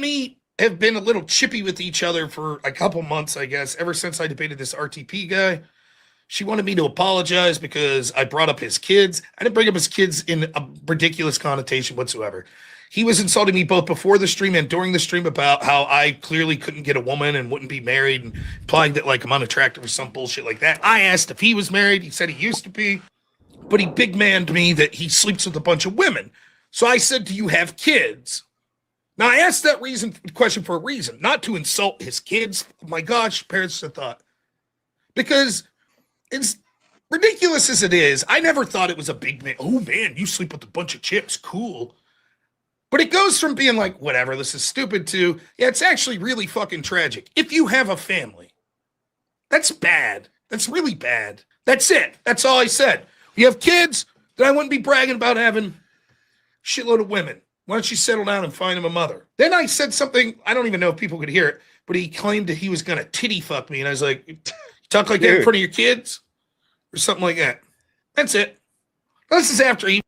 me have been a little chippy with each other for a couple months, I guess, ever since I debated this RTP guy. She wanted me to apologize because I brought up his kids. I didn't bring up his kids in a ridiculous connotation whatsoever. He was insulting me both before the stream and during the stream about how I clearly couldn't get a woman and wouldn't be married, and implying that like I'm unattractive or some bullshit like that. I asked if he was married. He said he used to be, but he big manned me that he sleeps with a bunch of women. So I said, "Do you have kids?" Now I asked that question for a reason, not to insult his kids. Oh my gosh, parents have thought. Because it's ridiculous as it is, I never thought it was a big man. Oh man, you sleep with a bunch of chicks, cool. But it goes from being like, whatever, this is stupid, to, yeah, it's actually really fucking tragic. If you have a family, that's bad. That's really bad. That's it. That's all I said. You have kids, then I wouldn't be bragging about having a shitload of women. Why don't you settle down and find him a mother? Then I said something, I don't even know if people could hear it, but he claimed that he was going to titty fuck me. And I was like, you talk like that in front of your kids? Or something like that. That's it. This is after he...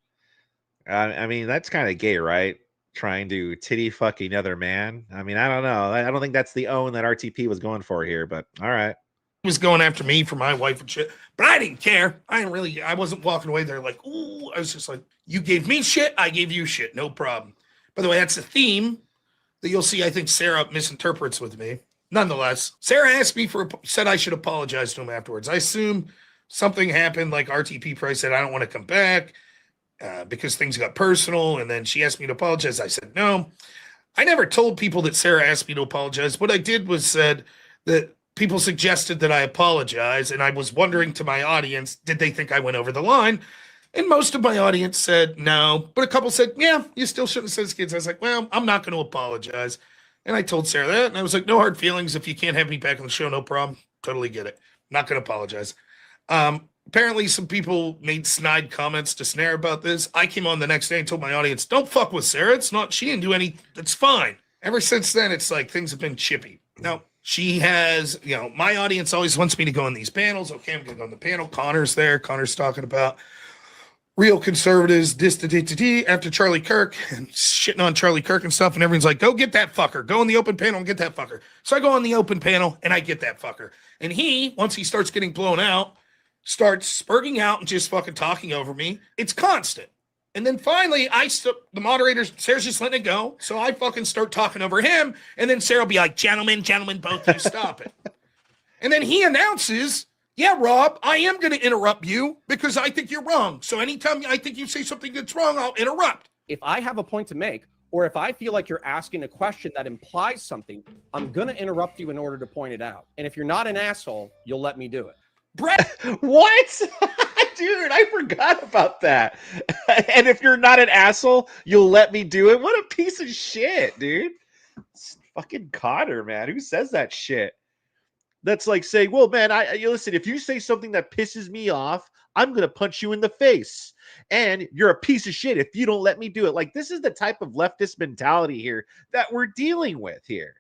I mean, that's kind of gay, right? Trying to titty fuck another man. I mean, I don't know. I don't think that's the own that RTP was going for here, but all right. He was going after me for my wife and shit, but I didn't care. I wasn't walking away there like, ooh, I was just like, you gave me shit, I gave you shit, no problem. By the way, that's a theme that you'll see, I think Sara misinterprets with me. Nonetheless, Sara asked me said I should apologize to him afterwards. I assume something happened, like RTP probably said, I don't want to come back because things got personal. And then she asked me to apologize. I said, no. I never told people that Sara asked me to apologize. What I did was said that people suggested that I apologize. And I was wondering to my audience, did they think I went over the line? And most of my audience said no. But a couple said, yeah, you still shouldn't have said his kids. I was like, well, I'm not going to apologize. And I told Sara that. And I was like, no hard feelings. If you can't have me back on the show, no problem. Totally get it. Not going to apologize. Apparently some people made snide comments to Snare about this. I came on the next day and told my audience, don't fuck with Sara. She didn't do any, it's fine. Ever since then, it's like things have been chippy. Now, she has, my audience always wants me to go on these panels. Okay, I'm going to go on the panel. Connor's there. Connor's talking about real conservatives, after Charlie Kirk and shitting on Charlie Kirk and stuff. And everyone's like, go get that fucker. Go on the open panel and get that fucker. So I go on the open panel and I get that fucker. And he, once he starts getting blown out, starts spurting out and just fucking talking over me. It's constant. And then finally, the moderator, Sara's just letting it go. So I fucking start talking over him. And then Sara will be like, gentlemen, both of you stop it. And then he announces, yeah, Rob, I am going to interrupt you because I think you're wrong. So anytime I think you say something that's wrong, I'll interrupt. If I have a point to make, or if I feel like you're asking a question that implies something, I'm going to interrupt you in order to point it out. And if you're not an asshole, you'll let me do it. Brett. What? Dude, I forgot about that. And if you're not an asshole, you'll let me do it. What a piece of shit, dude. It's fucking Connor, man. Who says that shit? That's like saying, well, man, listen, if you say something that pisses me off, I'm going to punch you in the face. And you're a piece of shit if you don't let me do it. Like, this is the type of leftist mentality here that we're dealing with here.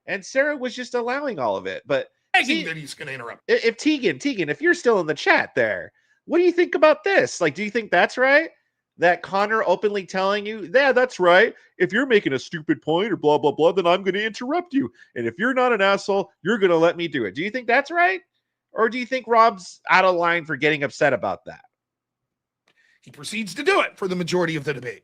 And Sara was just allowing all of it. But see, that he's going to interrupt. If Tegan, if you're still in the chat there, what do you think about this? Like, do you think that's right? That Connor openly telling you, yeah, that's right. If you're making a stupid point or blah, blah, blah, then I'm going to interrupt you. And if you're not an asshole, you're going to let me do it. Do you think that's right? Or do you think Rob's out of line for getting upset about that? He proceeds to do it for the majority of the debate.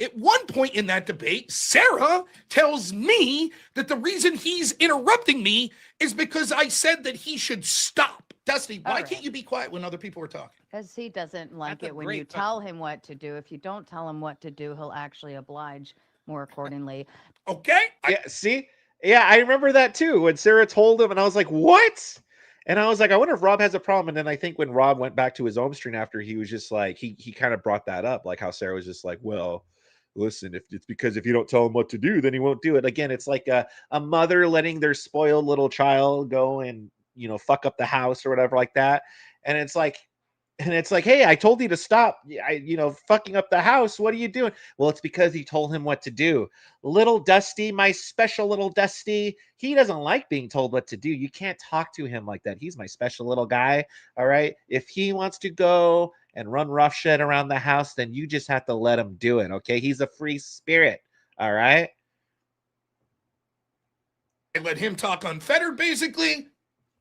At one point in that debate, Sara tells me that the reason he's interrupting me is because I said that he should stop. Dusty, why can't you be quiet when other people are talking? Because he doesn't like it when you tell him what to do. If you don't tell him what to do, he'll actually oblige more accordingly. Okay. Yeah, see? Yeah, I remember that too. When Sara told him, and I was like, what? And I was like, I wonder if Rob has a problem. And then I think when Rob went back to his home stream after, he was just like, he kind of brought that up, like how Sara was just like, well, listen, if it's because if you don't tell him what to do, then he won't do it. Again, it's like a mother letting their spoiled little child go and, fuck up the house or whatever like that. And it's like, hey, I told you to stop, fucking up the house. What are you doing? Well, it's because he told him what to do. Little Dusty, my special little Dusty, he doesn't like being told what to do. You can't talk to him like that. He's my special little guy. All right. If he wants to go and run roughshod around the house, then you just have to let him do it. Okay. He's a free spirit. All right. I let him talk unfettered, basically.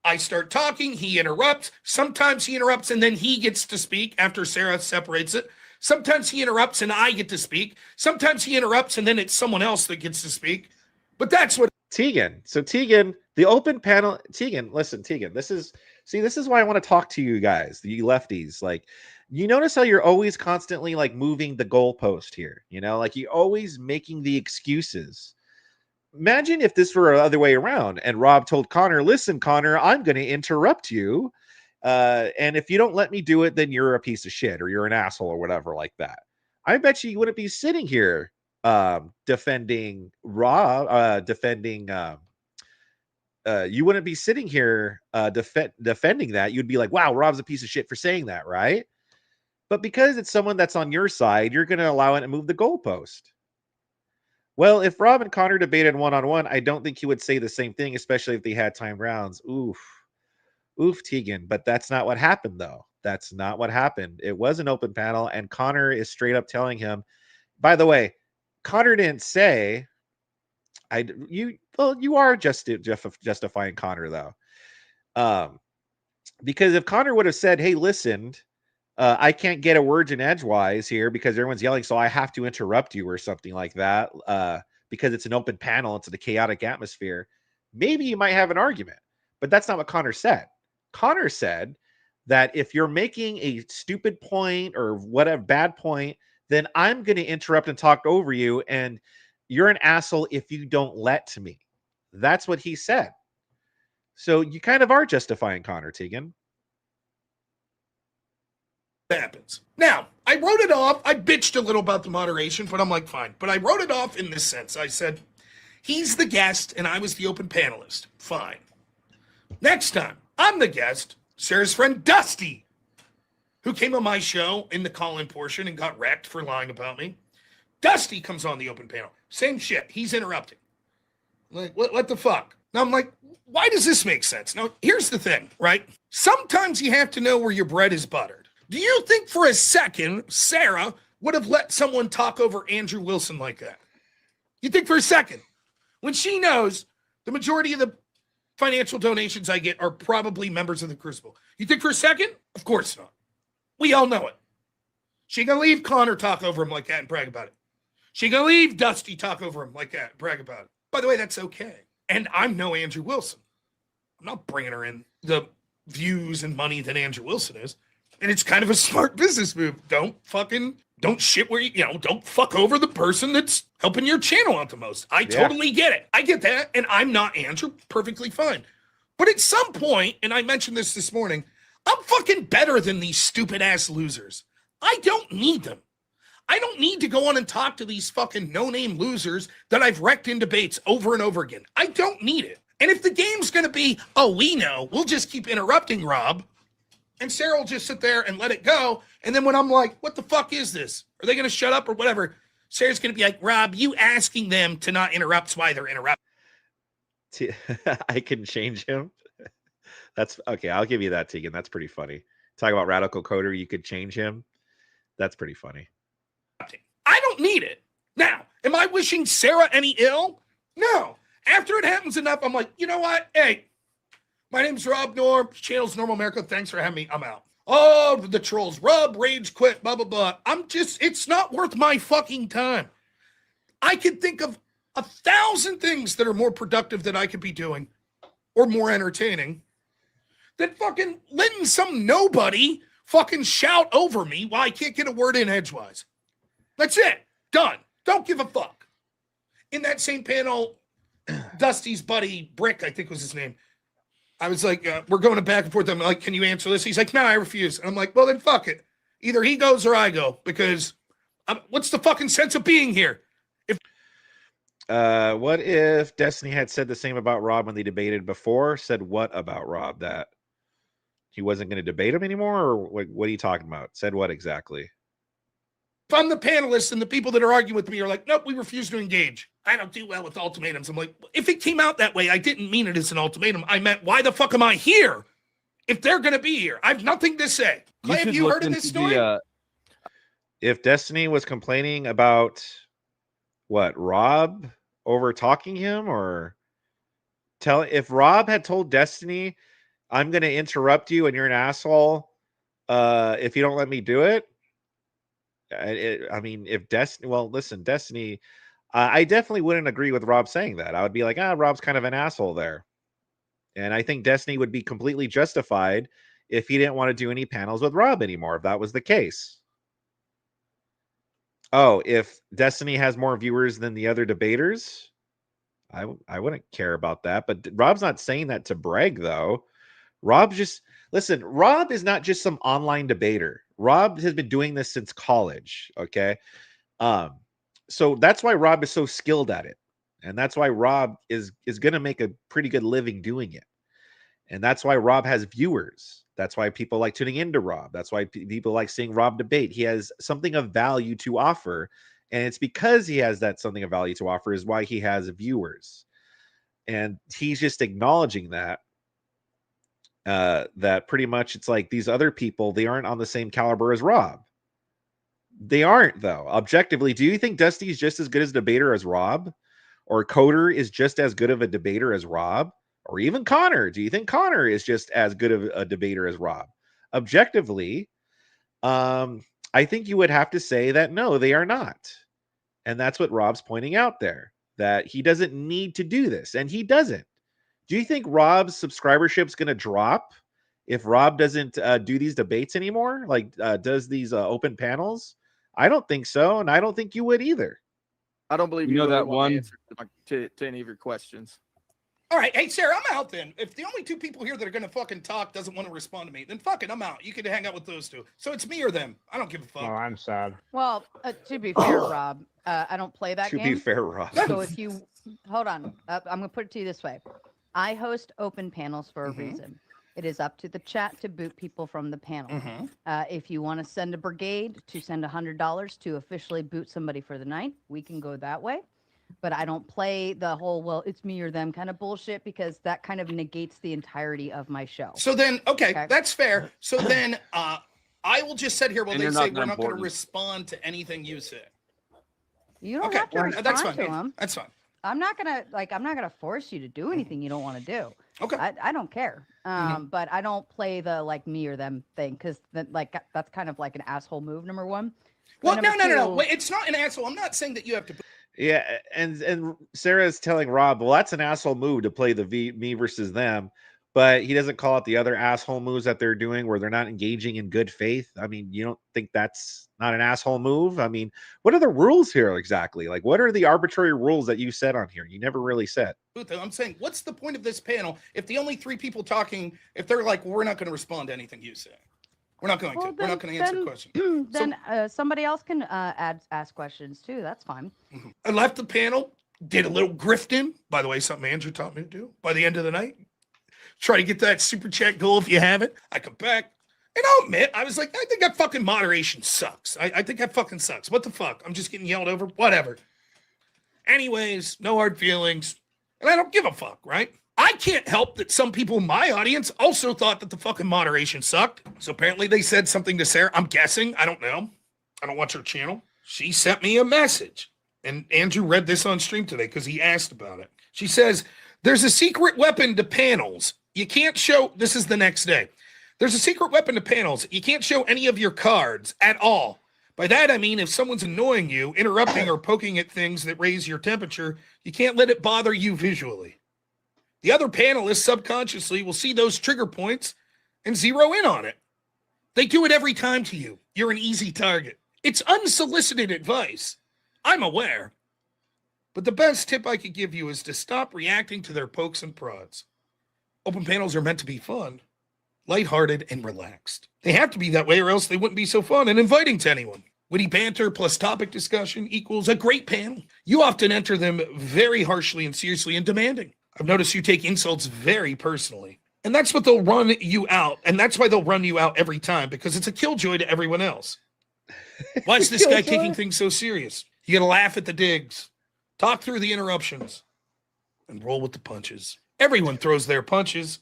I start talking, he interrupts. Sometimes he interrupts and then he gets to speak after Sara separates it. Sometimes he interrupts and I get to speak. Sometimes he interrupts and then it's someone else that gets to speak. But that's what Tegan. So Tegan, the open panel, Tegan, listen, Tegan, this is why I want to talk to you guys, you lefties. Like, you notice how you're always constantly like moving the goalpost here, you know, like you're always making the excuses. Imagine if this were the other way around and Rob told Connor, listen, Connor, I'm going to interrupt you. And if you don't let me do it, then you're a piece of shit or you're an asshole or whatever like that. I bet you wouldn't be sitting here defending Rob, you wouldn't be sitting here defending that. You'd be like, wow, Rob's a piece of shit for saying that, right? But because it's someone that's on your side, you're going to allow it to move the goalpost. Well, if Rob and Connor debated one-on-one, I don't think he would say the same thing, especially if they had timed rounds. Oof, Tegan. But that's not what happened, though. That's not what happened. It was an open panel, and Connor is straight up telling him, by the way, Connor didn't say, you are just justifying Connor, though. Because if Connor would have said, hey, listen, I can't get a word in edgewise here because everyone's yelling, so I have to interrupt you or something like that, because it's an open panel, it's a chaotic atmosphere, maybe you might have an argument. But that's not what Connor said. Connor said that if you're making a stupid point or whatever bad point, then I'm going to interrupt and talk over you, and you're an asshole if you don't let me. That's what he said. So you kind of are justifying Connor, Tegan. happens. Now, I wrote it off. I bitched a little about the moderation, but I'm like, fine. But I wrote it off in this sense. I said, he's the guest and I was the open panelist. Fine. Next time, I'm the guest, Sarah's friend Dusty, who came on my show in the call-in portion and got wrecked for lying about me. Dusty comes on the open panel. Same shit. He's interrupting. Like, what the fuck? Now I'm like, why does this make sense? Now, here's the thing, right? Sometimes you have to know where your bread is buttered. Do you think for a second Sara would have let someone talk over Andrew Wilson like that? You think for a second? When she knows the majority of the financial donations I get are probably members of the Crucible. You think for a second? Of course not. We all know it. She gonna leave Connor talk over him like that and brag about it. She gonna leave Dusty talk over him like that and brag about it. By the way, that's okay. And I'm no Andrew Wilson. I'm not bringing her in the views and money that Andrew Wilson is. And it's kind of a smart business move. Don't shit where don't fuck over the person that's helping your channel out the most. I totally get it. I get that. And I'm not Andrew. Perfectly fine. But at some point, and I mentioned this morning, I'm fucking better than these stupid ass losers. I don't need them. I don't need to go on and talk to these fucking no-name losers that I've wrecked in debates over and over again. I don't need it. And if the game's going to be, oh, we know, we'll just keep interrupting Rob, and Sara will just sit there and let it go. And then when I'm like, what the fuck is this? Are they going to shut up or whatever? Sarah's going to be like, Rob, you asking them to not interrupt why they're interrupting. I can change him. That's okay. I'll give you that, Tegan. That's pretty funny. Talk about radical coder. You could change him. That's pretty funny. I don't need it. Now, am I wishing Sara any ill? No. After it happens enough, I'm like, you know what? Hey, my name's Rob Noerr. Channel's Normal America. Thanks for having me. I'm out. Oh, the trolls. Rub, rage, quit, blah, blah, blah. It's not worth my fucking time. I could think of 1,000 things that are more productive that I could be doing or more entertaining than fucking letting some nobody fucking shout over me while I can't get a word in edgewise. That's it. Done. Don't give a fuck. In that same panel, Dusty's buddy, Brick, I think was his name. I was like, we're going back and forth. I'm like, can you answer this? He's like, no, I refuse. And I'm like, well, then fuck it. Either he goes or I go, because what's the fucking sense of being here? What if Destiny had said the same about Rob when they debated before? Said what about Rob? That he wasn't going to debate him anymore? Or what are you talking about? Said what exactly? If I'm the panelist and the people that are arguing with me are like, nope, we refuse to engage. I don't do well with ultimatums. I'm like, if it came out that way, I didn't mean it as an ultimatum. I meant, why the fuck am I here if they're going to be here? I have nothing to say. Clay, have you heard of this story? If Destiny was complaining about what, Rob over talking him, or If Rob had told Destiny, I'm going to interrupt you and you're an asshole if you don't let me do it. I mean, if Destiny, well, listen, Destiny, I definitely wouldn't agree with Rob saying that. I would be like, Rob's kind of an asshole there. And I think Destiny would be completely justified if he didn't want to do any panels with Rob anymore, if that was the case. Oh, if Destiny has more viewers than the other debaters, I wouldn't care about that. But Rob's not saying that to brag, though. Rob is not just some online debater. Rob has been doing this since college, okay? So that's why Rob is so skilled at it. And that's why Rob is going to make a pretty good living doing it. And that's why Rob has viewers. That's why people like tuning into Rob. That's why people like seeing Rob debate. He has something of value to offer. And it's because he has that something of value to offer is why he has viewers. And he's just acknowledging that. That pretty much it's like these other people, they aren't on the same caliber as Rob. They aren't, though. Objectively, do you think Dusty is just as good as a debater as Rob? Or Coder is just as good of a debater as Rob? Or even Connor? Do you think Connor is just as good of a debater as Rob? Objectively, I think you would have to say that no, they are not. And that's what Rob's pointing out there, that he doesn't need to do this, and he doesn't. Do you think Rob's subscribership's going to drop if Rob doesn't do these debates anymore? Like, does these open panels? I don't think so, and I don't think you would either. I don't believe You know really that want one- to answer to any of your questions. All right, hey Sarah, I'm out then. If the only two people here that are gonna fucking talk doesn't want to respond to me, then fuck it, I'm out. You can hang out with those two. So it's me or them. I don't give a fuck. Oh, I'm sad. Well, to be fair, Rob, I don't play that To game. be fair, Rob. So if you hold on, I'm gonna put it to you this way: I host open panels for a reason. It is up to the chat to boot people from the panel. If you want to send a brigade to send $100 to officially boot somebody for the night, we can go that way. But I don't play the whole, well, it's me or them kind of bullshit, because that kind of negates the entirety of my show. So then, okay, that's fair. So then I will just sit here while And they you're say not we're not going to important. respond to anything you say. You don't Okay, have to respond that's to fine. them. That's fine. I'm not gonna force you to do anything you don't want to do. Okay. I don't care. But I don't play the like me or them thing, because that's kind of like an asshole move, number one. Well, But no. number two- Wait, it's not an asshole. I'm not saying that you have to. Yeah, and Sarah's telling Rob, well, that's an asshole move to play the me versus them, but he doesn't call out the other asshole moves that they're doing where they're not engaging in good faith. I mean, you don't think that's not an asshole move? I mean, what are the rules here exactly? Like, what are the arbitrary rules that you set on here? You never really said. I'm saying, what's the point of this panel if the only three people talking, if they're like, well, we're not going to respond to anything you say? We're not going to. We're not going to answer questions. Then somebody else can ask questions too. That's fine. I left the panel, did a little grifting. By the way, something Andrew taught me to do by the end of the night. Try to get that super chat goal if you haven't. I come back, and I'll admit, I was like, I think that fucking moderation sucks. I think that fucking sucks. What the fuck? I'm just getting yelled over. Whatever. Anyways, no hard feelings. And I don't give a fuck, right? I can't help that some people in my audience also thought that the fucking moderation sucked. So apparently they said something to Sarah. I'm guessing. I don't know. I don't watch her channel. She sent me a message. And Andrew read this on stream today because he asked about it. She says, there's a secret weapon to panels. You can't show, this is the next day. There's a secret weapon to panels. You can't show any of your cards at all. By that, I mean, if someone's annoying you, interrupting or poking at things that raise your temperature, you can't let it bother you visually. The other panelists subconsciously will see those trigger points and zero in on it. They do it every time to you. You're an easy target. It's unsolicited advice. I'm aware. But the best tip I could give you is to stop reacting to their pokes and prods. Open panels are meant to be fun, lighthearted, and relaxed. They have to be that way or else they wouldn't be so fun and inviting to anyone. Witty banter plus topic discussion equals a great panel. You often enter them very harshly and seriously and demanding. I've noticed you take insults very personally. And that's what they'll run you out. And that's why they'll run you out every time, because it's a killjoy to everyone else. Why is this guy taking things so serious? You gotta laugh at the digs, talk through the interruptions, and roll with the punches. Everyone throws their punches,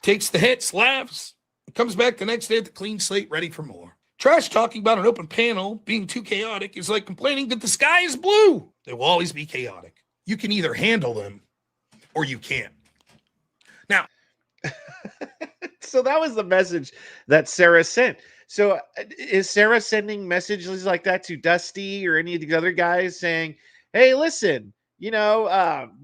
takes the hits, laughs, and comes back the next day with a clean slate ready for more. Trash talking about an open panel being too chaotic is like complaining that the sky is blue. They will always be chaotic. You can either handle them or you can't. Now, So that was the message that Sara sent. So is Sara sending messages like that to Dusty or any of the other guys saying, hey, listen,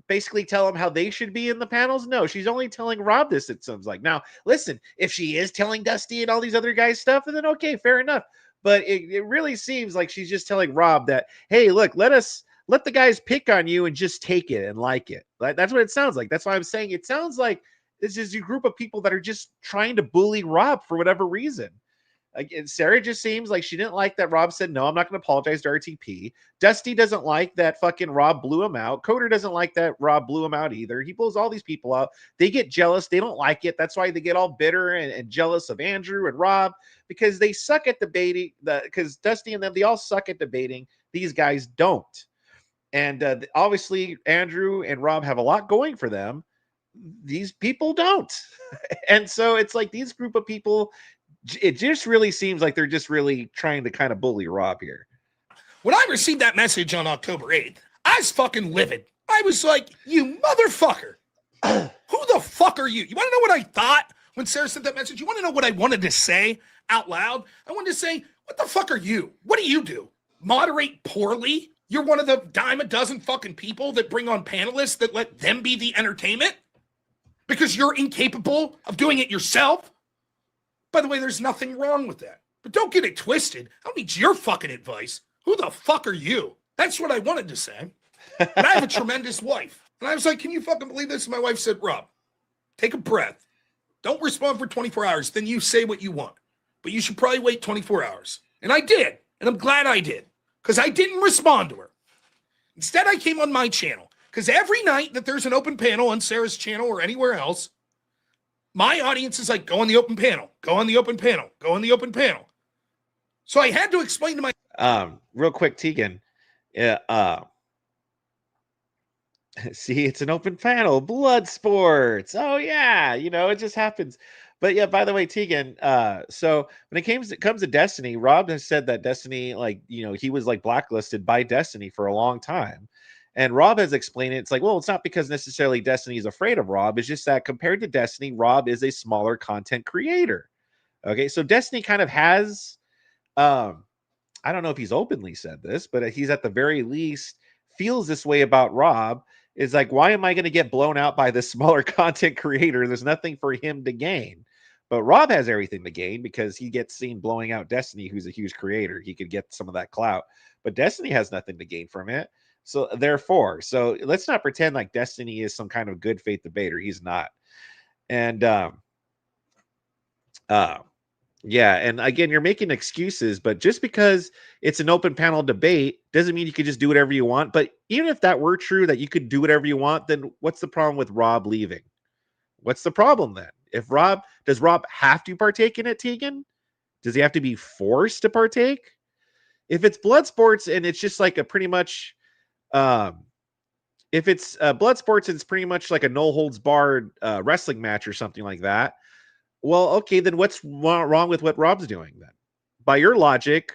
basically tell them how they should be in the panels? No, she's only telling Rob this, it sounds like. Now, listen, if she is telling Dusty and all these other guys stuff, then okay, fair enough. But it really seems like she's just telling Rob that, hey, look, let the guys pick on you and just take it and like it. That's what it sounds like. That's why I'm saying it sounds like this is a group of people that are just trying to bully Rob for whatever reason. Again, Sara just seems like she didn't like that Rob said, no, I'm not going to apologize to RTP. Dusty doesn't like that fucking Rob blew him out. Coder doesn't like that Rob blew him out either. He blows all these people out. They get jealous. They don't like it. That's why they get all bitter and jealous of Andrew and Rob, because they suck at debating. Because Dusty and them, they all suck at debating. These guys don't. And obviously, Andrew and Rob have a lot going for them. These people don't. And so it's like these group of people, it just really seems like they're just really trying to kind of bully Rob here. When I received that message on October 8th, I was fucking livid. I was like, you motherfucker. Who the fuck are you? You want to know what I thought when Sara sent that message? You want to know what I wanted to say out loud? I wanted to say, what the fuck are you? What do you do? Moderate poorly? You're one of the dime a dozen fucking people that bring on panelists that let them be the entertainment? Because you're incapable of doing it yourself? By the way, there's nothing wrong with that. But don't get it twisted. I don't need your fucking advice. Who the fuck are you? That's what I wanted to say. And I have a tremendous wife. And I was like, can you fucking believe this? And my wife said, Rob, take a breath. Don't respond for 24 hours. Then you say what you want. But you should probably wait 24 hours. And I did. And I'm glad I did. Because I didn't respond to her. Instead, I came on my channel. Because every night that there's an open panel on Sara's channel or anywhere else, my audience is like, go on the open panel, go on the open panel, go on the open panel. So I had to explain to my... Real quick, Tegan. See, it's an open panel, blood sports. Oh, yeah. It just happens. But yeah, by the way, Tegan, so when it comes to Destiny, Rob has said that Destiny, he was blacklisted by Destiny for a long time. And Rob has explained it. It's like, well, it's not because necessarily Destiny is afraid of Rob. It's just that compared to Destiny, Rob is a smaller content creator. Okay, so Destiny kind of has, I don't know if he's openly said this, but he's at the very least feels this way about Rob. Is like, why am I going to get blown out by this smaller content creator? There's nothing for him to gain. But Rob has everything to gain because he gets seen blowing out Destiny, who's a huge creator. He could get some of that clout. But Destiny has nothing to gain from it. So therefore, let's not pretend like Destiny is some kind of good faith debater. He's not. And yeah, and again, you're making excuses, but just because it's an open panel debate doesn't mean you could just do whatever you want. But even if that were true, that you could do whatever you want, then what's the problem with Rob leaving? What's the problem then? Does Rob have to partake in it, Tegan? Does he have to be forced to partake? If it's blood sports and it's just like a pretty much, if it's blood sports and it's pretty much like a no holds barred wrestling match or something like that, well, okay, then what's wrong with what Rob's doing then? By your logic,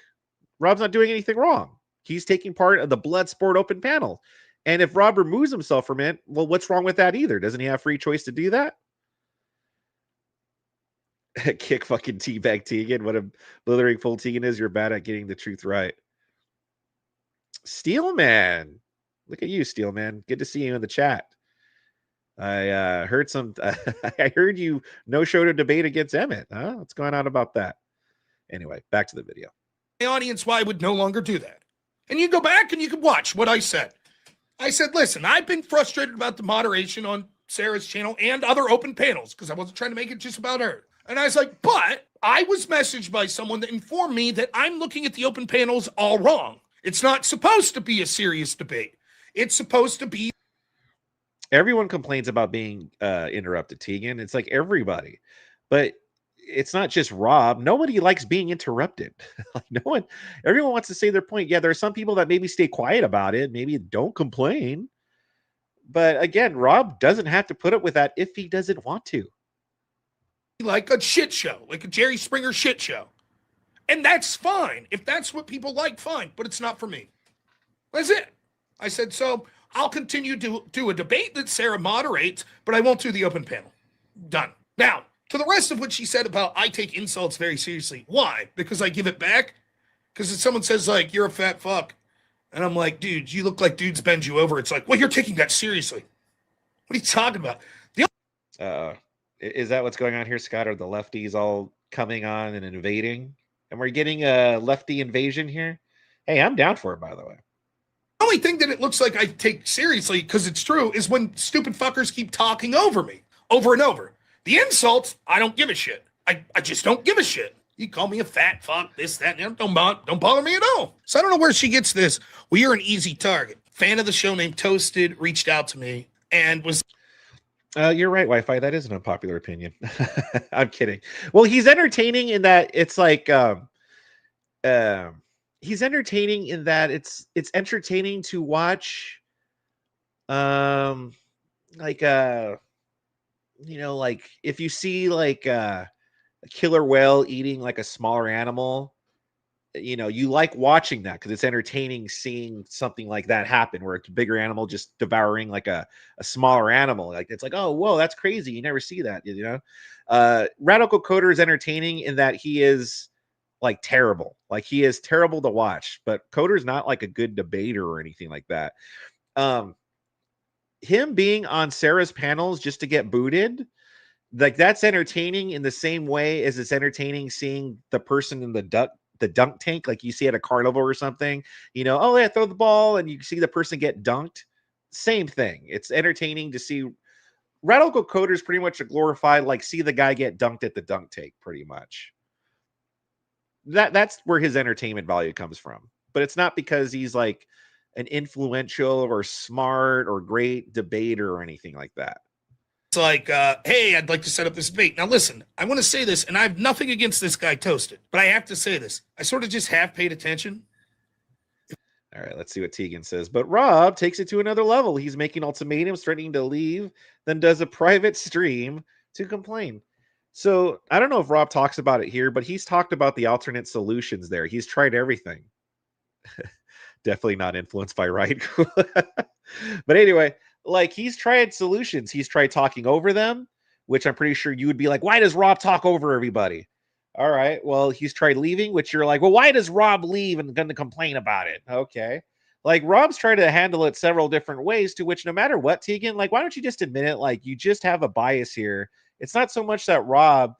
Rob's not doing anything wrong. He's taking part of the blood sport open panel. And if Rob removes himself from it, well, what's wrong with that either? Doesn't he have free choice to do that? Kick fucking teabag Tegan. What a blithering fool Tegan is. You're bad at getting the truth right. Steelman. Look at you, Steelman. Good to see you in the chat. I heard I heard you no show to debate against Emmett. Huh? What's going on about that? Anyway, back to the video. My audience why I would no longer do that. And you go back and you can watch what I said. I said, listen, I've been frustrated about the moderation on Sara's channel and other open panels because I wasn't trying to make it just about her. And I was like, but I was messaged by someone that informed me that I'm looking at the open panels all wrong. It's not supposed to be a serious debate. It's supposed to be. Everyone complains about being interrupted, Tegan. It's like everybody. But it's not just Rob. Nobody likes being interrupted. Everyone wants to say their point. Yeah, there are some people that maybe stay quiet about it, maybe don't complain. But again, Rob doesn't have to put up with that if he doesn't want to. Like a shit show, like a Jerry Springer shit show. And that's fine. If that's what people like, fine. But it's not for me. That's it. I said, so I'll continue to do a debate that Sara moderates, but I won't do the open panel. Done. Now, to the rest of what she said about I take insults very seriously. Why? Because I give it back? Because if someone says, like, you're a fat fuck, and I'm like, dude, you look like dudes bend you over. It's like, well, you're taking that seriously. What are you talking about? Is that what's going on here, Scott? Are the lefties all coming on and invading? And we're getting a lefty invasion here? Hey, I'm down for it, by the way. The only thing that it looks like I take seriously, because it's true, is when stupid fuckers keep talking over me over and over. The insults, I don't give a shit. I just don't give a shit. You call me a fat fuck, this, that, and don't bother me at all. So I don't know where she gets this. Well, you're an easy target. Fan of the show named Toasted reached out to me and was... You're right, Wi-Fi. That is an unpopular opinion. I'm kidding. Well, he's entertaining in that it's like... he's entertaining in that it's entertaining to watch... like if you see like a killer whale eating like a smaller animal, you like watching that because it's entertaining seeing something like that happen where it's a bigger animal just devouring like a smaller animal. Like it's like, oh, whoa, that's crazy. You never see that, Radical Coder is entertaining in that he is like terrible. Like he is terrible to watch, but Coder's not like a good debater or anything like that. Him being on Sarah's panels just to get booted, like that's entertaining in the same way as it's entertaining seeing the person in the dunk tank, like you see at a carnival or something, oh yeah, throw the ball and you see the person get dunked. Same thing. It's entertaining to see. Radical Coder is pretty much a glorified, like, see the guy get dunked at the dunk tank, pretty much. That's where his entertainment value comes from. But it's not because he's like an influential or smart or great debater or anything like that. It's like, hey, I'd like to set up this debate. Now, listen, I want to say this, and I have nothing against this guy, Toasted, but I have to say this. I sort of just have paid attention. All right, let's see what Tegan says. But Rob takes it to another level. He's making ultimatums, threatening to leave, then does a private stream to complain. So I don't know if Rob talks about it here, but he's talked about the alternate solutions there. He's tried everything. Definitely not influenced by right. But anyway, like he's tried solutions. He's tried talking over them, which I'm pretty sure you would be like, why does Rob talk over everybody? All right. Well, he's tried leaving, which you're like, well, why does Rob leave and going to complain about it? Okay. Like Rob's tried to handle it several different ways, to which no matter what, Tegan, like, why don't you just admit it? Like you just have a bias here. It's not so much that Rob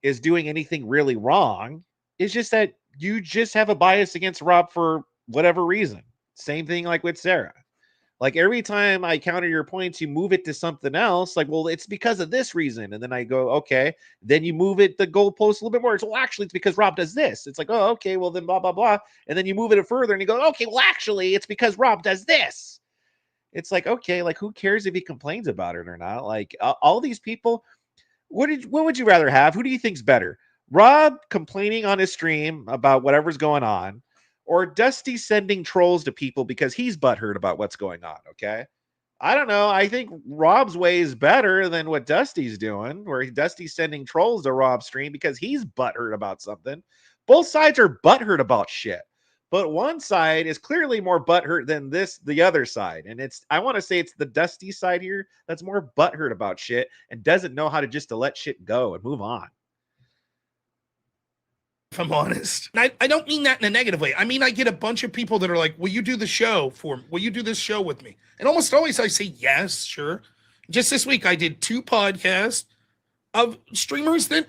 is doing anything really wrong. It's just that you just have a bias against Rob for whatever reason. Same thing like with Sara. Like every time I counter your points, you move it to something else. Like, well, it's because of this reason. And then I go, okay. Then you move it the goalpost a little bit more. So, well, actually, it's because Rob does this. It's like, oh, okay, well, then blah, blah, blah. And then you move it further and you go, okay, well, actually, it's because Rob does this. It's like, okay, like who cares if he complains about it or not? Like all these people, what would you rather have? Who do you think's better? Rob complaining on his stream about whatever's going on, or Dusty sending trolls to people because he's butthurt about what's going on, okay? I don't know. I think Rob's way is better than what Dusty's doing, where Dusty's sending trolls to Rob's stream because he's butthurt about something. Both sides are butthurt about shit. But one side is clearly more butthurt than the other side. And I want to say it's the Dusty side here that's more butthurt about shit and doesn't know how to just to let shit go and move on. If I'm honest. And I don't mean that in a negative way. I mean, I get a bunch of people that are like, will you do the show for me? Will you do this show with me? And almost always I say, yes, sure. Just this week, I did 2 podcasts of streamers that...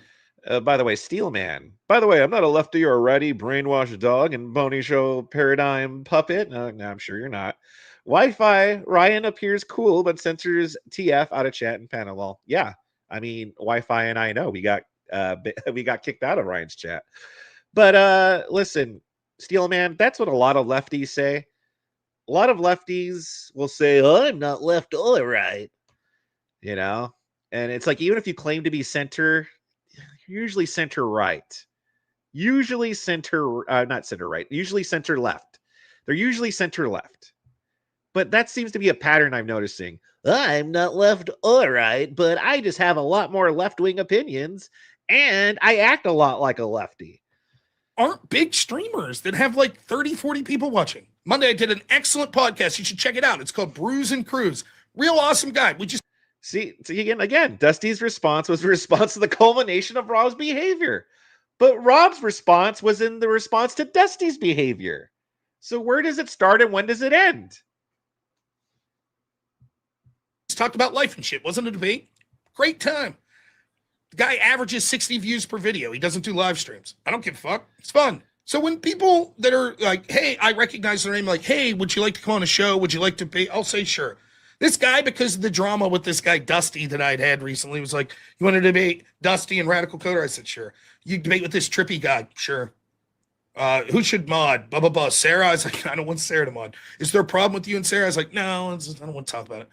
by the way, Steelman. By the way, I'm not a lefty or a righty brainwashed dog and Boney Show paradigm puppet. No, I'm sure you're not. Wi-Fi, Ryan appears cool, but censors TF out of chat and panel. Well, yeah. I mean, Wi-Fi and I know we got kicked out of Ryan's chat. But listen, Steelman, that's what a lot of lefties say. A lot of lefties will say, oh, I'm not left or right. And it's like, even if you claim to be center, you're usually center right. Usually not center right. Usually center left. They're usually center left. But that seems to be a pattern I'm noticing. I'm not left or right, but I just have a lot more left-wing opinions, and I act a lot like a lefty. Aren't big streamers that have like 30, 40 people watching. Monday, I did an excellent podcast. You should check it out. It's called Brews and Cruise. Real awesome guy. See again, Dusty's response was a response to the culmination of Rob's behavior. But Rob's response was in the response to Dusty's behavior. So where does it start and when does it end? Just talked about life and shit. Wasn't a debate. Great time. The guy averages 60 views per video. He doesn't do live streams. I don't give a fuck. It's fun. So when people that are like, hey, I recognize their name, like, hey, would you like to come on a show? Would you like to be? I'll say sure. This guy, because of the drama with this guy Dusty that I'd had recently, was like, you want to debate Dusty and Radical Coder? I said, sure. You debate with this trippy guy? Sure. Who should mod? Blah, blah, blah. Sarah? I was like, I don't want Sarah to mod. Is there a problem with you and Sarah? I was like, no, I don't want to talk about it.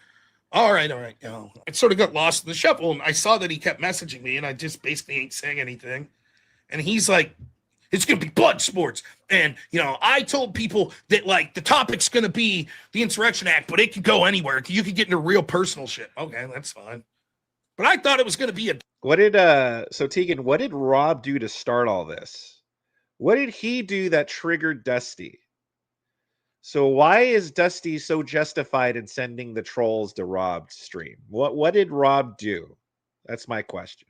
All right. You know, it sort of got lost in the shuffle, and I saw that he kept messaging me, and I just basically ain't saying anything. And he's like, it's going to be blood sports. And, you know, I told people that, like, the topic's going to be the Insurrection Act, but it could go anywhere. You could get into real personal shit. Okay, that's fine. But I thought it was going to be a... So Tegan, what did Rob do to start all this? What did he do that triggered Dusty? So why is Dusty so justified in sending the trolls to Rob's stream? What did Rob do? That's my question.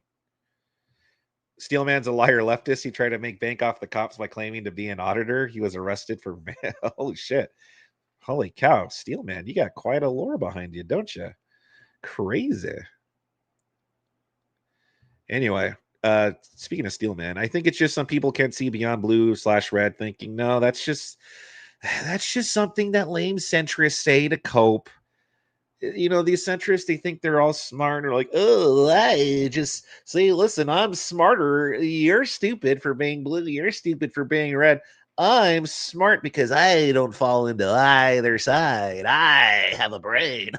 Steelman's a liar leftist. He tried to make bank off the cops by claiming to be an auditor. He was arrested for... Holy shit. Holy cow. Steelman, you got quite a lore behind you, don't you? Crazy. Anyway, speaking of Steelman, I think it's just some people can't see beyond blue/red thinking, no, that's just something that lame centrists say to cope. You know, the centrists, they think they're all smart, or like, oh, I just say, listen, I'm smarter. You're stupid for being blue. You're stupid for being red. I'm smart because I don't fall into either side. I have a brain.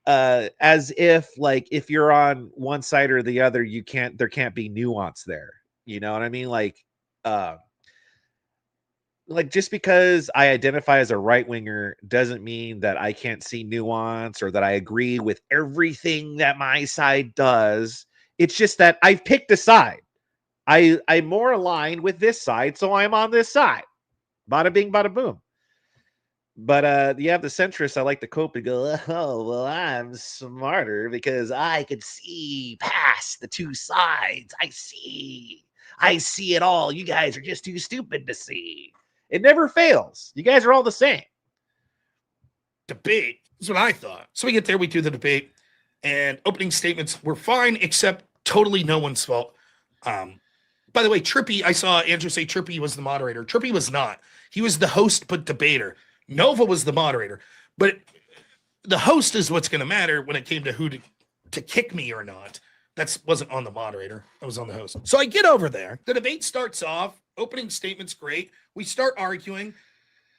As if, like, if you're on one side or the other, there can't be nuance there. You know what I mean? Like just because I identify as a right winger doesn't mean that I can't see nuance or that I agree with everything that my side does. It's just that I've picked a side. I'm more aligned with this side, so I'm on this side. Bada bing, bada boom. But you have the centrists. I like to cope and go, oh, well, I'm smarter because I could see past the two sides. I see it all. You guys are just too stupid to see. It never fails. You guys are all the same. Debate is what I thought. So we get there, we do the debate, and opening statements were fine, except totally no one's fault. By the way, Trippy, I saw Andrew say Trippy was the moderator. Trippy was not. He was the host but debater. Nova was the moderator. But the host is what's going to matter when it came to who to kick me or not. That wasn't on the moderator. That was on the host. So I get over there. The debate starts off. Opening statement's great. We start arguing.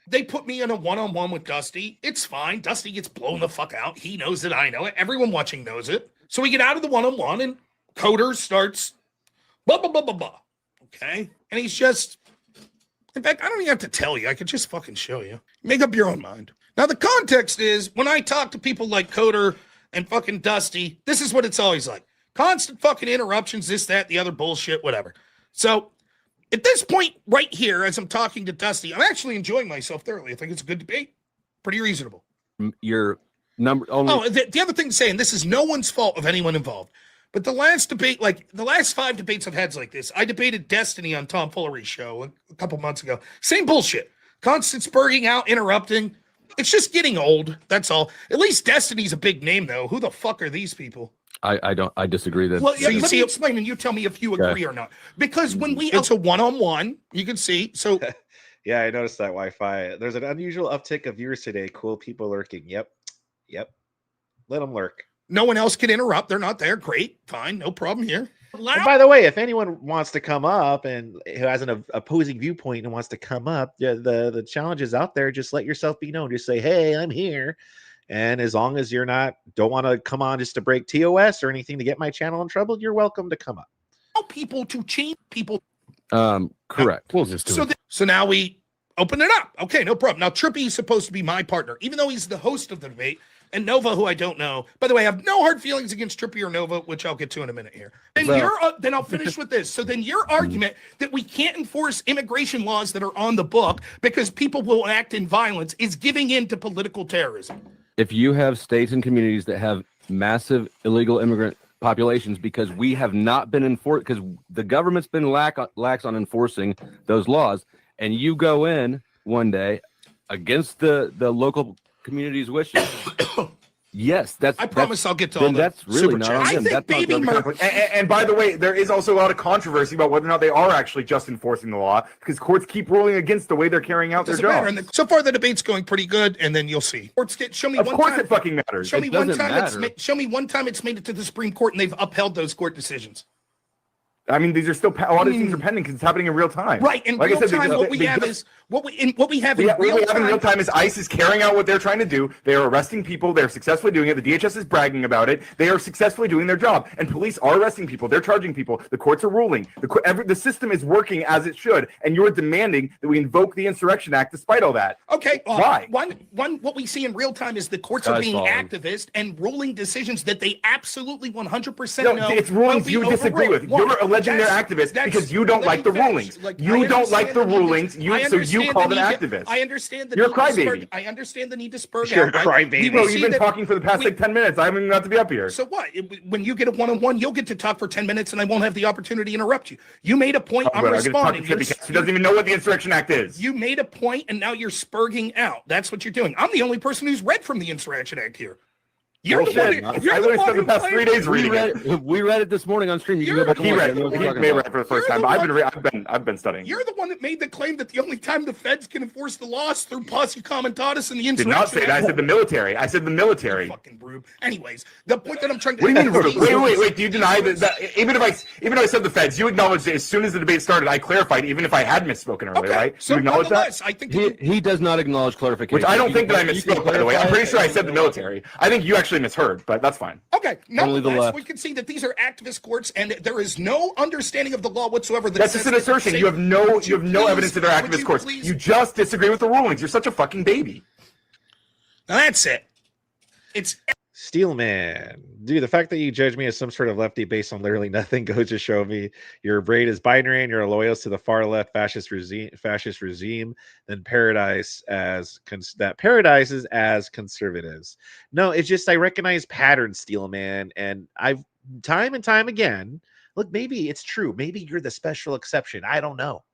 They put me in a one-on-one with Dusty. It's fine. Dusty gets blown the fuck out. He knows it. I know it. Everyone watching knows it. So we get out of the one-on-one, and Coder starts blah, blah, blah, blah, blah. Okay? And he's just... In fact, I don't even have to tell you. I could just fucking show you. Make up your own mind. Now, the context is, when I talk to people like Coder and fucking Dusty, this is what it's always like. Constant fucking interruptions, this, that, the other bullshit, whatever. So, at this point right here, as I'm talking to Dusty, I'm actually enjoying myself thoroughly. I think it's a good debate. Pretty reasonable. Your number only. Oh, the other thing to say, and this is no one's fault of anyone involved, but the last debate, like the last 5 debates I've had like this, I debated Destiny on Tom Fullery's show a couple months ago. Same bullshit. Constant spurging out, interrupting. It's just getting old. That's all. At least Destiny's a big name, though. Who the fuck are these people? I disagree that. Well, yeah, let me explain, and you tell me if you agree or not. Because when it's a one-on-one, you can see. So, yeah, I noticed that Wi-Fi. There's an unusual uptick of viewers today. Cool people lurking. Yep. Let them lurk. No one else can interrupt. They're not there. Great, fine, no problem here. And by the way, if anyone wants to come up and who has an opposing viewpoint and wants to come up, the challenge is out there. Just let yourself be known. Just say, "Hey, I'm here." And as long as you're don't want to come on just to break TOS or anything to get my channel in trouble, you're welcome to come up. People to change people. Correct. We'll just do it. So now we open it up. Okay, no problem. Now Trippy is supposed to be my partner, even though he's the host of the debate. And Nova, who I don't know. By the way, I have no hard feelings against Trippy or Nova, which I'll get to in a minute here. And then I'll finish with this. So then your argument that we can't enforce immigration laws that are on the book because people will act in violence is giving in to political terrorism. if you have states and communities that have massive illegal immigrant populations because we have not been enforced, because the government's been lax on enforcing those laws, and you go in one day against the local community's wishes. Yes, I promise I'll get to all the that's really super not chats. on I them. think That's not baby their- murder. And by the way, there is also a lot of controversy about whether or not they are actually just enforcing the law, because courts keep ruling against the way they're carrying out their Doesn't matter. jobs. And so far, the debate's going pretty good, and then you'll see. Courts show me Of one course time. it fucking matters. Show me one doesn't time matter. show me one time it's made it to the Supreme Court and they've upheld those court decisions. I mean, these are still a lot of things are pending because it's happening in real time. Right. In Like real I said, time, they what we have just- is what we have What in we have in real real time time. is ICE is carrying out what they're trying to do. They are arresting people. They're successfully doing it. The DHS is bragging about it. They are successfully doing their job. And police are arresting people. They're charging people. The courts are ruling. The system is working as it should. And you're demanding that we invoke the Insurrection Act despite all that. Okay. Why? One, what we see in real time is the courts are Guys being falling. activist and ruling decisions that they absolutely 100% No, know. it's rulings will be you disagree with. overruled. You're alleging they're activists because you don't like the rulings. You don't like the rulings. So you call them activists. I understand the You're a need to crybaby. spur- I understand the need to spur You're a out. crybaby. Bro, see you've been that- talking for the past we- like 10 minutes. I haven't even got to be up here. So what? When you get a one-on-one, you'll get to talk for 10 minutes and I won't have the opportunity to interrupt you. You made a point. I'm I'm going to talk responding. to shit because he doesn't even know what the Insurrection Act is. You made a point and now you're spurging out. That's what you're doing. I'm the only person who's read from the Insurrection Act here. You're the Bullshit. one. I You're the literally one spent the who past 3 claimed- days reading it. We read it this morning on stream. You can You're go back and He watch read it. I know it. what He you're talking may about. read it for the first You're time, the but one- I've been studying. You're the one that made the claim that the only time the feds can enforce the laws through posse comitatus and the Did Insurrection not say that. I Act. said the military. I said the military. What Fucking brute. Anyways, the point that I'm trying to do you mean? make is- Wait. Do you deny that even if I said the feds, you acknowledge that as soon as the debate started, I clarified, even if I had misspoken earlier, Okay, right? so You acknowledge that? nonetheless, I think He does not acknowledge clarification. Which I don't think that I You can misspoke, by the way. I'm clarify pretty sure I it. said the military. I think you actually misheard, but that's fine. Okay, Only the nonetheless, left. we can see that these are activist courts, and there is no understanding of the law whatsoever. That That's says just an that assertion. they- You have no Would you evidence that they're would activist you courts. please- You just disagree with the rulings. You're such a fucking baby. Now that's it. It's Steelman, dude, the fact that you judge me as some sort of lefty based on literally nothing goes to show me your brain is binary and you're loyal to the far left fascist regime. Then paradise is as conservatives. No, it's just I recognize patterns, Steelman, and I've time and time again. Look, maybe it's true. Maybe you're the special exception. I don't know.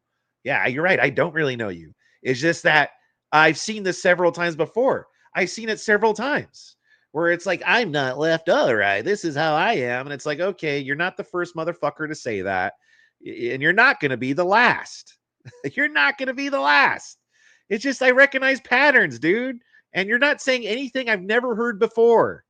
Yeah, you're right. I don't really know you. It's just that I've seen this several times before. I've seen it several times. Where it's like, I'm not left, all right, this is how I am. And it's like, okay, you're not the first motherfucker to say that. And you're not going to be the last. You're not going to be the last. It's just, I recognize patterns, dude. And you're not saying anything I've never heard before.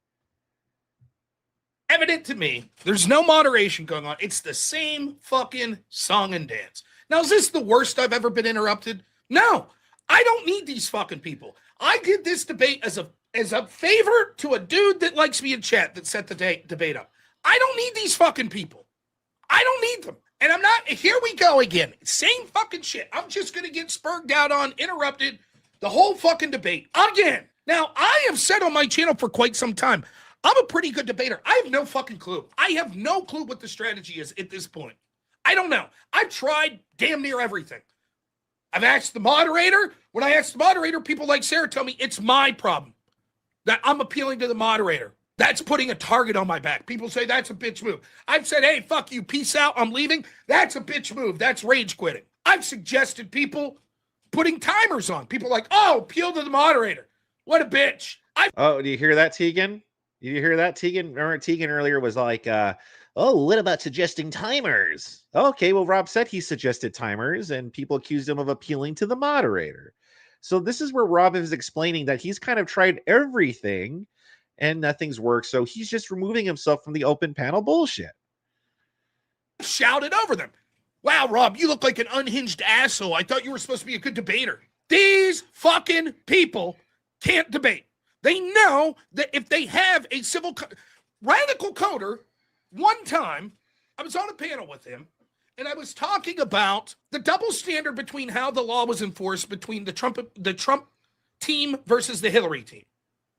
evident to me there's no moderation going on. It's the same fucking song and dance. Now, is this the worst I've ever been interrupted? No, I don't need these fucking people. I did this debate as a favor to a dude that likes me in chat that set the debate up. I don't need these fucking people. I don't need them. And I'm not, here we go again. Same fucking shit. I'm just going to get spurred out on, interrupted the whole fucking debate again. Now, I have said on my channel for quite some time, I'm a pretty good debater. I have no fucking clue. I have no clue what the strategy is at this point. I don't know. I've tried damn near everything. I've asked the moderator. When I ask the moderator, people like Sara tell me it's my problem that I'm appealing to the moderator. That's putting a target on my back. People say that's a bitch move. I've said, hey, fuck you, peace out, I'm leaving. That's a bitch move. That's rage quitting. I've suggested people putting timers on. People like, oh, appeal to the moderator. What a bitch. Oh, do you hear that, Tegan? Did you hear that, Tegan? Remember Tegan earlier was like, oh, what about suggesting timers? Okay, well, Rob said he suggested timers, and people accused him of appealing to the moderator. So this is where Rob is explaining that he's kind of tried everything, and nothing's worked. So he's just removing himself from the open panel bullshit. Shouted over them. Wow, Rob, you look like an unhinged asshole. I thought you were supposed to be a good debater. These fucking people can't debate. They know that if they have a radical coder, one time I was on a panel with him and I was talking about the double standard between how the law was enforced between the Trump team versus the Hillary team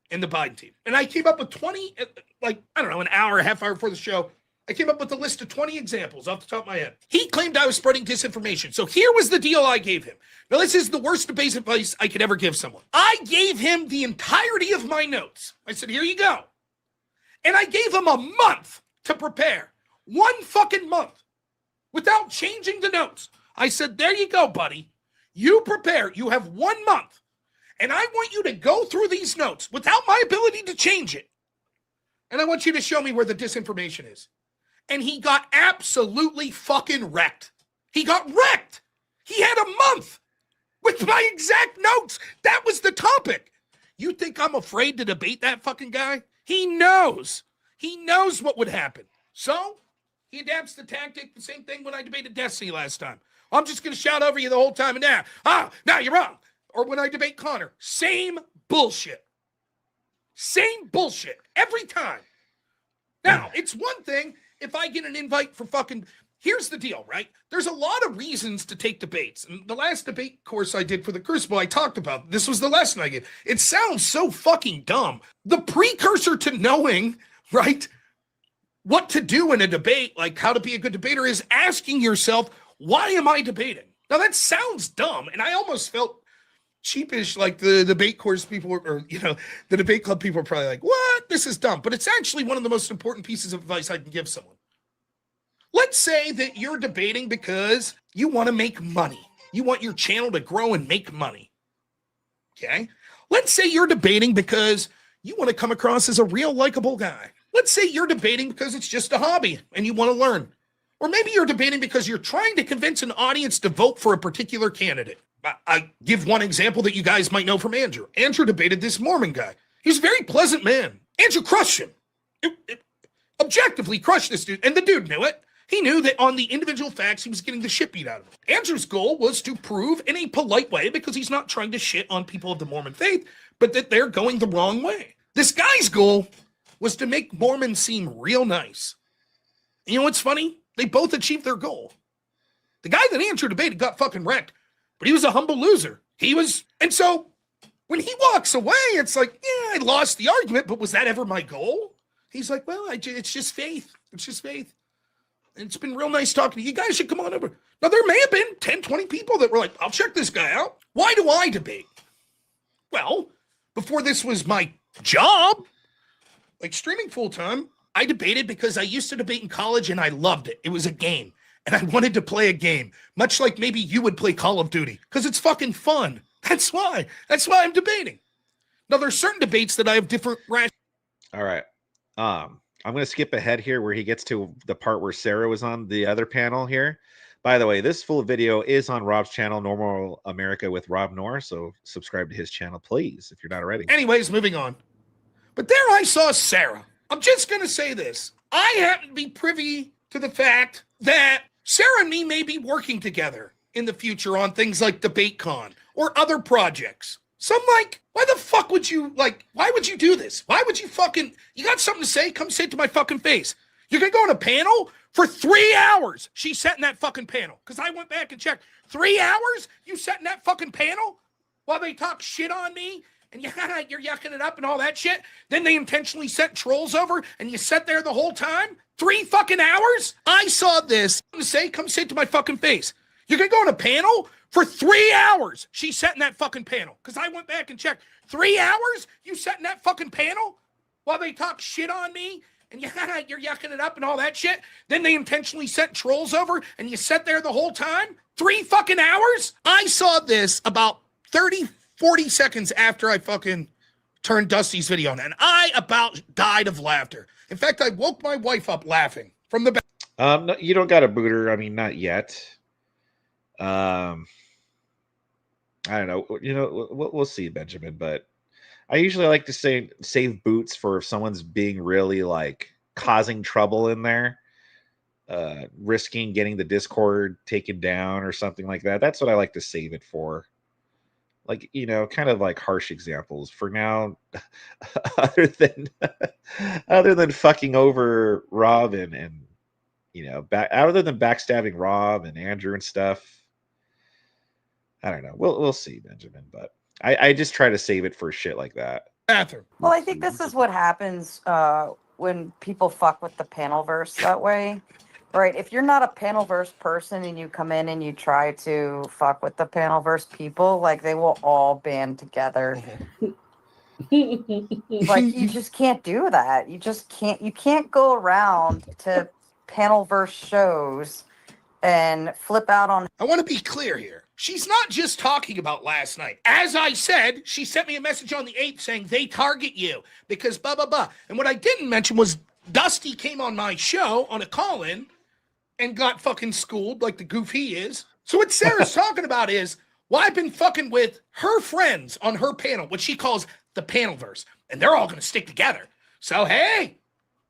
and the Biden team. And I came up with 20, like, I don't know, an hour, a half hour before the show. I came up with a list of 20 examples off the top of my head. He claimed I was spreading disinformation. So here was the deal I gave him. Now, this is the worst debate advice I could ever give someone. I gave him the entirety of my notes. I said, here you go. And I gave him a month to prepare. 1 fucking month. Without changing the notes. I said, there you go, buddy. You prepare. You have 1 month. And I want you to go through these notes without my ability to change it. And I want you to show me where the disinformation is. And he got absolutely fucking wrecked. He got wrecked. He had a month with my exact notes. That was the topic. You think I'm afraid to debate that fucking guy? He knows. He knows what would happen. So he adapts the tactic. The same thing when I debated Destiny last time. I'm just going to shout over you the whole time. And now you're wrong. Or when I debate Connor, same bullshit. Same bullshit every time. Now, it's one thing if I get an invite for fucking... Here's the deal, right? There's a lot of reasons to take debates. And the last debate course I did for the Crucible, I talked about, this was the lesson I get. It sounds so fucking dumb. The precursor to knowing, right, what to do in a debate, like how to be a good debater, is asking yourself, why am I debating? Now, that sounds dumb, and I almost felt cheapish, like the debate course people, or, you know, the debate club people are probably like, what? This is dumb. But it's actually one of the most important pieces of advice I can give someone. Let's say that you're debating because you want to make money. You want your channel to grow and make money. Okay? Let's say you're debating because you want to come across as a real likable guy. Let's say you're debating because it's just a hobby and you want to learn. Or maybe you're debating because you're trying to convince an audience to vote for a particular candidate. I give one example that you guys might know from Andrew. Andrew debated this Mormon guy. He's a very pleasant man. Andrew crushed him. Objectively crushed this dude. And the dude knew it. He knew that on the individual facts, he was getting the shit beat out of him. Andrew's goal was to prove in a polite way, because he's not trying to shit on people of the Mormon faith, but that they're going the wrong way. This guy's goal was to make Mormons seem real nice. You know what's funny? They both achieved their goal. The guy that Andrew debated got fucking wrecked, but he was a humble loser. And so when he walks away, it's like, yeah, I lost the argument, but was that ever my goal? He's like, well, it's just faith. It's just faith. And it's been real nice talking to you. You guys should come on over. Now, there may have been 10, 20 people that were like, I'll check this guy out. Why do I debate? Well, before this was my job, like streaming full time, I debated because I used to debate in college and I loved it. It was a game. And I wanted to play a game, much like maybe you would play Call of Duty, because it's fucking fun. That's why I'm debating. Now, there's certain debates that I have different rationales. All right. I'm going to skip ahead here where he gets to the part where Sara was on the other panel here. By the way, this full video is on Rob's channel, Normal America with Rob Noerr. So subscribe to his channel, please, if you're not already. Anyways, moving on. But there I saw Sara. I'm just going to say this. I happen to be privy to the fact that Sara and me may be working together in the future on things like DebateCon or other projects. So I'm like, why the fuck would you, why would you do this? Why would you you got something to say? Come say it to my fucking face. You're going to go on a panel for 3 hours. She sat in that fucking panel. Because I went back and checked. 3 hours? You sat in that fucking panel while they talk shit on me? And you're yucking it up and all that shit? Then they intentionally sent trolls over and you sat there the whole time? 3 fucking hours? I saw this. Come say it to my fucking face. You're going to go on a panel for 3 hours. She sat in that fucking panel. Because I went back and checked. 3 hours? You sat in that fucking panel while they talk shit on me? And you're yucking it up and all that shit? Then they intentionally sent trolls over and you sat there the whole time? 3 fucking hours? I saw this about 40 seconds after I fucking turned Dusty's video on. And I about died of laughter. In fact, I woke my wife up laughing from the back. No, you don't got a booter. I mean, not yet. I don't know. You know, we'll see, Benjamin. But I usually like to save boots for if someone's being really causing trouble in there, risking getting the Discord taken down or something like that. That's what I like to save it for. Kind of like harsh examples. For now, other than fucking over Rob and other than backstabbing Rob and Andrew and stuff. I don't know. We'll see, Benjamin, but I just try to save it for shit like that. Bathroom. Well, I think this is what happens when people fuck with the Panelverse that way. Right. If you're not a Panelverse person and you come in and you try to fuck with the Panelverse people, like they will all band together. Like you just can't do that. You just can't. You can't go around to Panelverse shows and flip out on. I want to be clear here. She's not just talking about last night. As I said, she sent me a message on the 8th saying they target you because blah, blah, blah. And what I didn't mention was Dusty came on my show on a call-in and got fucking schooled like the goof he is. So what Sarah's talking about is, well, I've been fucking with her friends on her panel, what she calls the Panelverse, and they're all going to stick together. So, hey,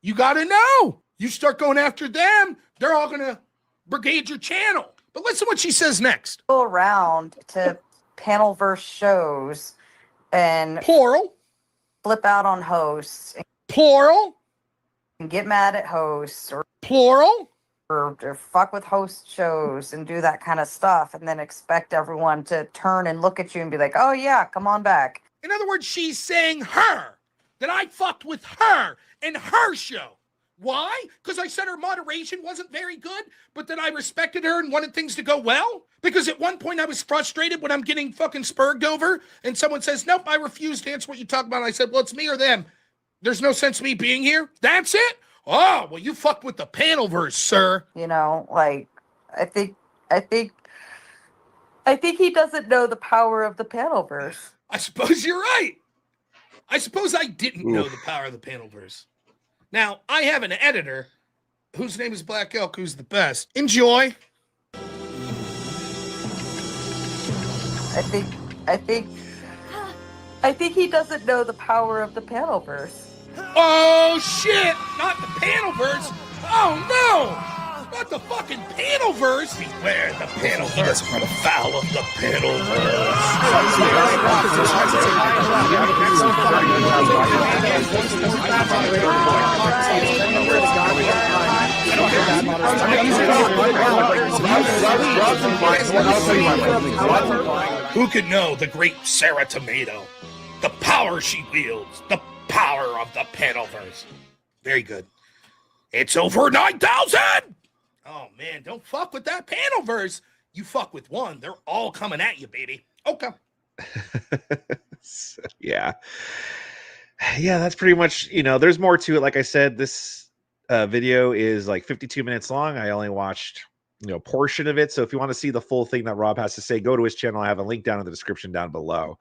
you got to know. You start going after them, they're all going to brigade your channel. But listen what she says next. Go around to Panelverse shows and Plural. flip out on hosts Plural. and get mad at hosts Plural. or fuck with host shows and do that kind of stuff and then expect everyone to turn and look at you and be like, oh yeah, come on back. In other words, she's saying her, that I fucked with her and her show. Why? Because I said her moderation wasn't very good, but that I respected her and wanted things to go well? Because at one point I was frustrated when I'm getting fucking spurged over and someone says, nope, I refuse to answer what you talk about. And I said, well, it's me or them. There's no sense me being here. That's it? Oh, well, you fucked with the Panelverse, sir. You know, like I think he doesn't know the power of the Panelverse. I suppose you're right. I suppose I didn't know the power of the Panelverse. Now, I have an editor whose name is Black Elk, who's the best. Enjoy. I think he doesn't know the power of the Panelverse. Oh, shit! Not the Panelverse! Oh, no! Not the fucking Panelverse! Beware the Panelverse! He doesn't run afoul of the Panelverse! Who could know the great Sara Tomato? The power she wields, the power of the Panelverse. Very good. It's over 9,000! Oh, man, don't fuck with that Panelverse. You fuck with one, they're all coming at you, baby. Okay. So, yeah, that's pretty much, there's more to it. Like I said, this video is like 52 minutes long. I only watched, portion of it. So if you want to see the full thing that Rob has to say, go to his channel. I have a link down in the description down below.